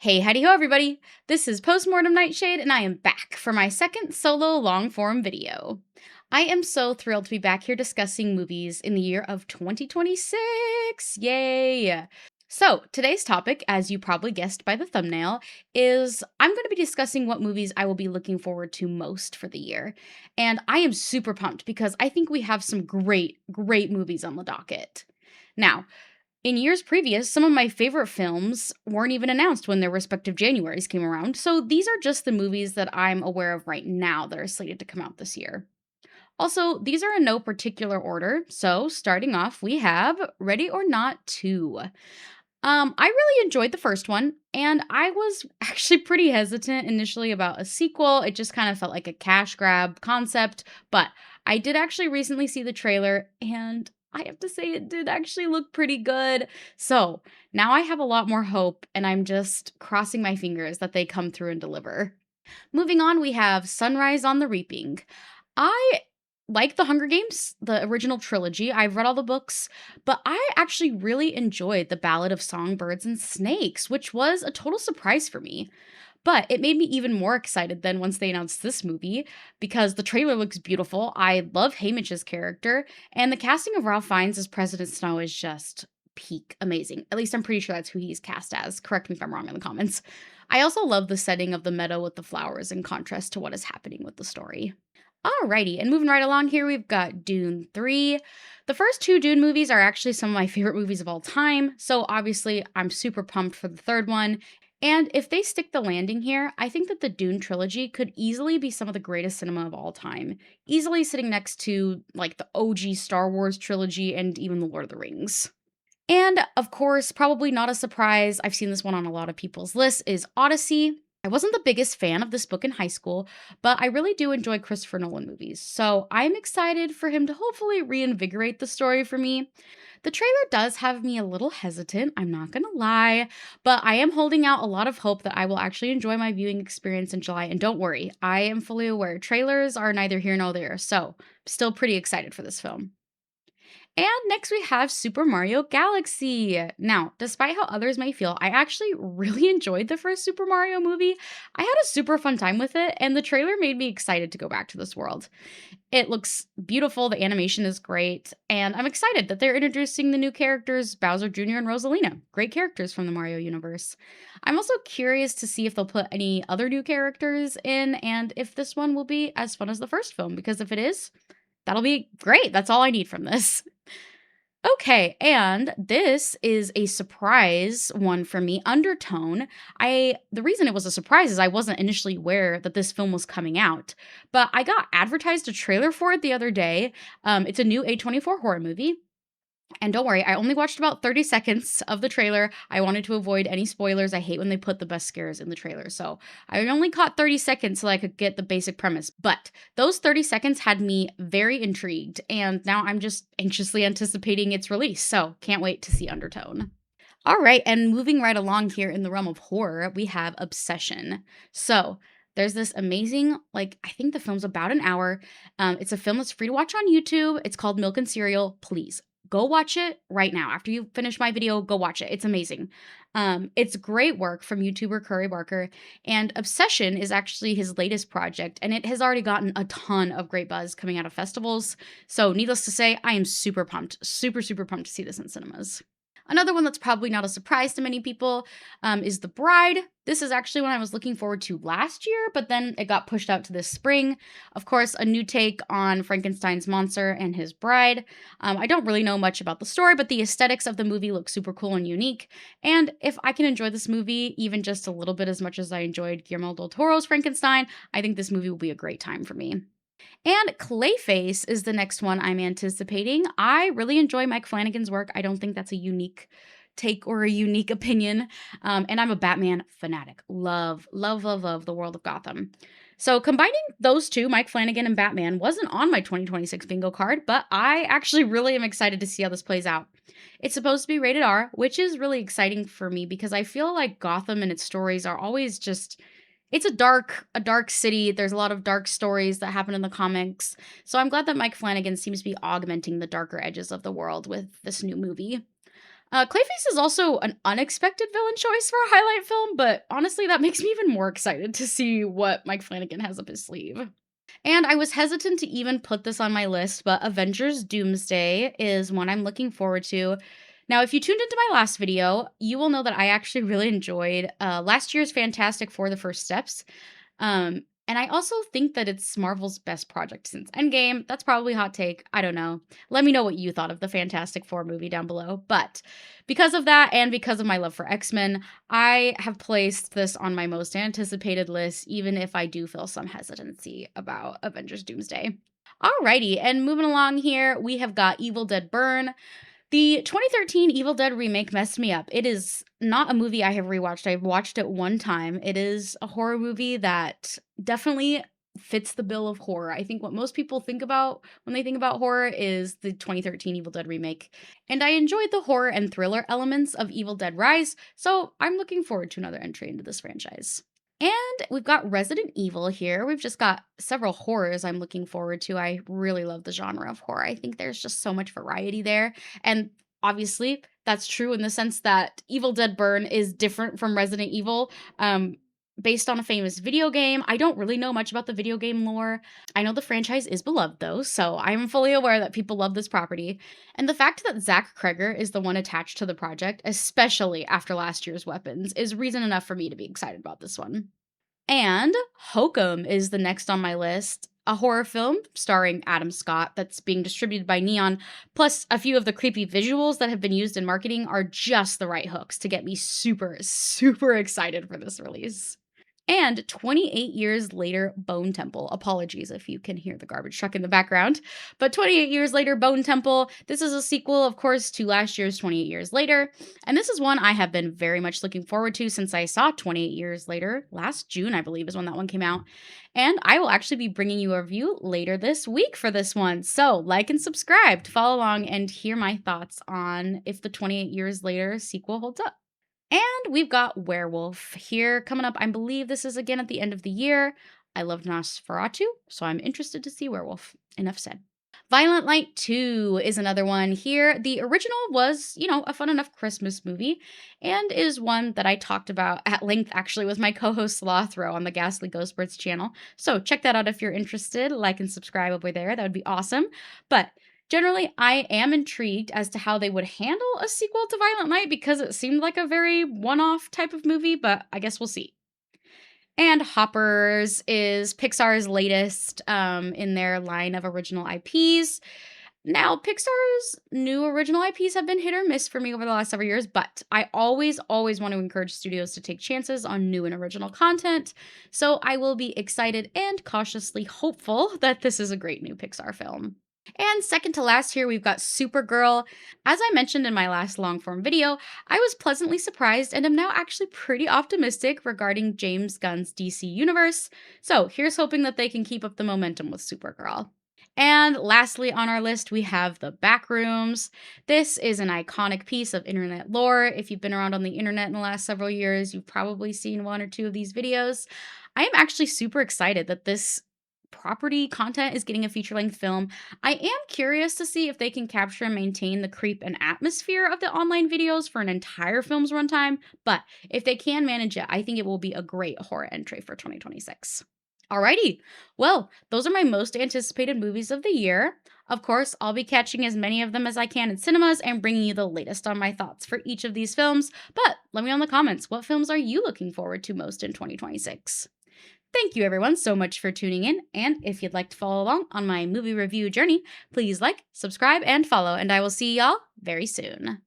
Hey, howdy ho, everybody! This is Postmortem Nightshade, and I am back for my second solo long form video. I am so thrilled to be back here discussing movies in the year of 2026! Yay! So, today's topic, as you probably guessed by the thumbnail, is I'm going to be discussing what movies I will be looking forward to most for the year. And I am super pumped because I think we have some great movies on the docket. Now, in years previous, some of my favorite films weren't even announced when their respective Januaries came around, so these are just the movies that I'm aware of right now that are slated to come out this year. Also, these are in no particular order, so starting off, we have Ready or Not 2. I really enjoyed the first one, and I was actually pretty hesitant initially about a sequel. It just kind of felt like a cash grab concept, but I did actually recently see the trailer, and I have to say it did actually look pretty good. So now I have a lot more hope, and I'm just crossing my fingers that they come through and deliver. Moving on, we have Sunrise on the Reaping. I like The Hunger Games, the original trilogy. I've read all the books, but I actually really enjoyed The Ballad of Songbirds and Snakes, which was a total surprise for me. But it made me even more excited than once they announced this movie because the trailer looks beautiful. I love Haymitch's character, and the casting of Ralph Fiennes as President Snow is just peak amazing. At least I'm pretty sure that's who he's cast as. Correct me if I'm wrong in the comments. I also love the setting of the meadow with the flowers in contrast to what is happening with the story. Alrighty, and moving right along here, we've got Dune 3. The first two Dune movies are actually some of my favorite movies of all time, so obviously I'm super pumped for the third one. And if they stick the landing here, I think that the Dune trilogy could easily be some of the greatest cinema of all time. Easily sitting next to, like, the OG Star Wars trilogy and even The Lord of the Rings. And of course, probably not a surprise, I've seen this one on a lot of people's lists, is Odyssey. I wasn't the biggest fan of this book in high school, but I really do enjoy Christopher Nolan movies, so I'm excited for him to hopefully reinvigorate the story for me. The trailer does have me a little hesitant, I'm not gonna lie, but I am holding out a lot of hope that I will actually enjoy my viewing experience in July, and don't worry, I am fully aware trailers are neither here nor there, so still pretty excited for this film. And next we have Super Mario Galaxy. Now, despite how others may feel, I actually really enjoyed the first Super Mario movie. I had a super fun time with it, and the trailer made me excited to go back to this world. It looks beautiful, the animation is great, and I'm excited that they're introducing the new characters Bowser Jr. and Rosalina. Great characters from the Mario universe. I'm also curious to see if they'll put any other new characters in and if this one will be as fun as the first film, because if it is, that'll be great. That's all I need from this. Okay, and this is a surprise one for me, Undertone. The reason it was a surprise is I wasn't initially aware that this film was coming out, but I got advertised a trailer for it the other day. It's a new A24 horror movie. And don't worry, I only watched about 30 seconds of the trailer. I wanted to avoid any spoilers. I hate when they put the best scares in the trailer. So I only caught 30 seconds so I could get the basic premise. But those 30 seconds had me very intrigued. And now I'm just anxiously anticipating its release. So can't wait to see Undertone. All right, and moving right along here in the realm of horror, we have Obsession. So there's this amazing, like, I think the film's about an hour. It's a film that's free to watch on YouTube. It's called Milk and Cereal. Please go watch it right now. After you finish my video, go watch it. It's amazing. It's great work from YouTuber Curry Barker, and Obsession is actually his latest project, and it has already gotten a ton of great buzz coming out of festivals. So, needless to say, I am super pumped, super pumped to see this in cinemas. Another one that's probably not a surprise to many people is The Bride. This is actually one I was looking forward to last year, but then it got pushed out to this spring. Of course, a new take on Frankenstein's monster and his bride. I don't really know much about the story, but the aesthetics of the movie look super cool and unique. And if I can enjoy this movie even just a little bit as much as I enjoyed Guillermo del Toro's Frankenstein, I think this movie will be a great time for me. And Clayface is the next one I'm anticipating. I really enjoy Mike Flanagan's work. I don't think that's a unique take or a unique opinion. And I'm a Batman fanatic. Love the world of Gotham. So combining those two, Mike Flanagan and Batman, wasn't on my 2026 bingo card, but I actually really am excited to see how this plays out. It's supposed to be rated R, which is really exciting for me because I feel like Gotham and its stories are always just it's a dark city. There's a lot of dark stories that happen in the comics. So I'm glad that Mike Flanagan seems to be augmenting the darker edges of the world with this new movie. Clayface is also an unexpected villain choice for a highlight film, but honestly, that makes me even more excited to see what Mike Flanagan has up his sleeve. And I was hesitant to even put this on my list, but Avengers Doomsday is one I'm looking forward to. Now, if you tuned into my last video, you will know that I actually really enjoyed last year's Fantastic Four: The First Steps. And I also think that it's Marvel's best project since Endgame. That's probably a hot take. I don't know. Let me know what you thought of the Fantastic Four movie down below. But because of that and because of my love for X-Men, I have placed this on my most anticipated list, even if I do feel some hesitancy about Avengers Doomsday. Alrighty, and moving along here, we have got Evil Dead Burn. The 2013 Evil Dead remake messed me up. It is not a movie I have rewatched. I've watched it one time. It is a horror movie that definitely fits the bill of horror. I think what most people think about when they think about horror is the 2013 Evil Dead remake. And I enjoyed the horror and thriller elements of Evil Dead Rise, so I'm looking forward to another entry into this franchise. And we've got Resident Evil here. We've just got several horrors I'm looking forward to. I really love the genre of horror. I think there's just so much variety there. And obviously, that's true in the sense that Evil Dead Burn is different from Resident Evil. Based on a famous video game. I don't really know much about the video game lore. I know the franchise is beloved though, so I'm fully aware that people love this property. And the fact that Zach Kreger is the one attached to the project, especially after last year's Weapons, is reason enough for me to be excited about this one. And Hokum is the next on my list, a horror film starring Adam Scott that's being distributed by Neon. Plus, a few of the creepy visuals that have been used in marketing are just the right hooks to get me super, super excited for this release. And 28 years later, Bone Temple. Apologies if you can hear the garbage truck in the background. But 28 years later, Bone Temple. This is a sequel, of course, to last year's 28 Years Later. And this is one I have been very much looking forward to since I saw 28 Years Later. Last June, I believe, is when that one came out. And I will actually be bringing you a review later this week for this one. So like and subscribe to follow along and hear my thoughts on if the 28 Years Later sequel holds up. And we've got Werewolf here coming up. I believe this is again at the end of the year. I love Nosferatu, so I'm interested to see Werewolf. Enough said. Violent Night 2 is another one here. The original was, a fun enough Christmas movie and is one that I talked about at length actually with my co-host Slothro on the Ghastly Ghost Birds channel. So check that out if you're interested. Like and subscribe over there. That would be awesome. But generally, I am intrigued as to how they would handle a sequel to Violent Night because it seemed like a very one-off type of movie, but I guess we'll see. And Hoppers is Pixar's latest in their line of original IPs. Now, Pixar's new original IPs have been hit or miss for me over the last several years, but I always want to encourage studios to take chances on new and original content. So I will be excited and cautiously hopeful that this is a great new Pixar film. And second to last here, we've got Supergirl. As I mentioned in my last long form video, I was pleasantly surprised and am now actually pretty optimistic regarding James Gunn's DC universe. So here's hoping that they can keep up the momentum with Supergirl. And lastly on our list, we have The Backrooms. This is an iconic piece of internet lore. If you've been around on the internet in the last several years, you've probably seen one or two of these videos. I am actually super excited that this property content is getting a feature-length film. I am curious to see if they can capture and maintain the creep and atmosphere of the online videos for an entire film's runtime, but if they can manage it, I think it will be a great horror entry for 2026. Alrighty, well, those are my most anticipated movies of the year. Of course, I'll be catching as many of them as I can in cinemas and bringing you the latest on my thoughts for each of these films, but let me know in the comments, what films are you looking forward to most in 2026? Thank you everyone so much for tuning in, and if you'd like to follow along on my movie review journey, please like, subscribe, and follow, and I will see y'all very soon.